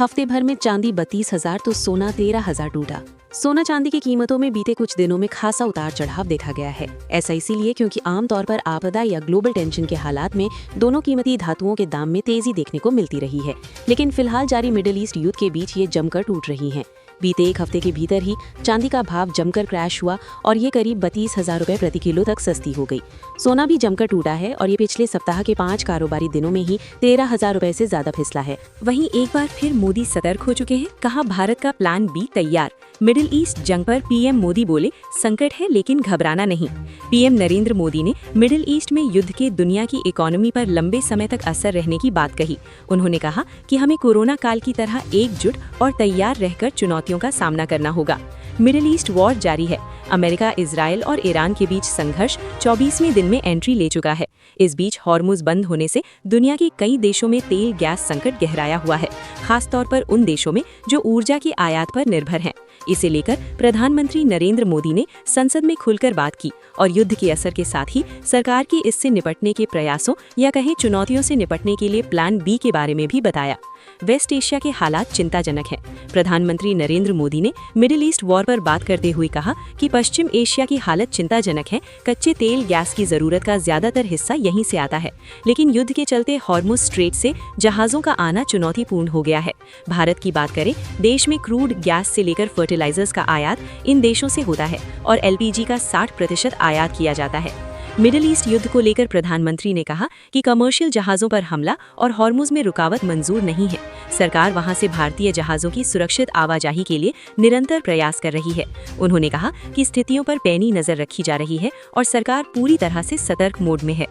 हफ्ते भर में चांदी 32,000 तो सोना 13,000 टूटा। सोना चांदी की कीमतों में बीते कुछ दिनों में खासा उतार चढ़ाव देखा गया है। ऐसा इसीलिए क्योंकि आमतौर पर आपदा या ग्लोबल टेंशन के हालात में दोनों कीमती धातुओं के दाम में तेजी देखने को मिलती रही है, लेकिन फिलहाल जारी मिडिल ईस्ट युद्ध के बीच ये जमकर टूट रही हैं। बीते एक हफ्ते के भीतर ही चांदी का भाव जमकर क्रैश हुआ और ये करीब 32,000 रुपए प्रति किलो तक सस्ती हो गई। सोना भी जमकर टूटा है और ये पिछले सप्ताह के 5 कारोबारी दिनों में ही 13,000 रुपए से ज्यादा फिसला है। वहीं एक बार फिर मोदी सतर्क हो चुके हैं, कहा भारत का प्लान बी तैयार। मिडिल ईस्ट जंग पर पीएम मोदी बोले, संकट है लेकिन घबराना नहीं। पीएम नरेंद्र मोदी ने मिडिल ईस्ट में युद्ध के दुनिया की इकोनॉमी पर लंबे समय तक असर रहने की बात कही। उन्होंने कहा कि हमें कोरोना काल की तरह एकजुट और तैयार रहकर चुनौतियों का सामना करना होगा। मिडिल ईस्ट वॉर जारी है। अमेरिका, इजराइल और ईरान के बीच संघर्ष 24वें दिन में एंट्री ले चुका है। इस बीच हॉर्मुज बंद होने से दुनिया के कई देशों में तेल गैस संकट गहराया हुआ है, खासतौर पर उन देशों में जो ऊर्जा की आयात पर निर्भर हैं। इसे लेकर प्रधानमंत्री नरेंद्र मोदी ने संसद में खुलकर बात की और युद्ध के असर के साथ ही सरकार की इससे निपटने के प्रयासों या कहें चुनौतियों से निपटने के लिए प्लान बी के बारे में भी बताया। वेस्ट एशिया के हालात चिंताजनक हैं। प्रधानमंत्री नरेंद्र मोदी ने मिडिल ईस्ट वॉर पर बात करते हुए कहा कि पश्चिम एशिया की हालत चिंताजनक है। कच्चे तेल गैस की जरूरत का ज्यादातर हिस्सा यहीं से आता है, लेकिन युद्ध के चलते हॉर्मुज स्ट्रेट से जहाजों का आना चुनौतीपूर्ण हो गया है। भारत की बात करें, देश में क्रूड गैस से लेकर फर्टिलाइजर्स का आयात इन देशों से होता है और एलपीजी का 60% आयात किया जाता है। मिडिल ईस्ट युद्ध को लेकर प्रधानमंत्री ने कहा कि कमर्शियल जहाजों पर हमला और हॉर्मुज में रुकावट मंजूर नहीं है। सरकार वहां से भारतीय जहाजों की सुरक्षित आवाजाही के लिए निरंतर प्रयास कर रही है। उन्होंने कहा कि स्थितियों पर पैनी नजर रखी जा रही है और सरकार पूरी तरह से सतर्क मोड में है।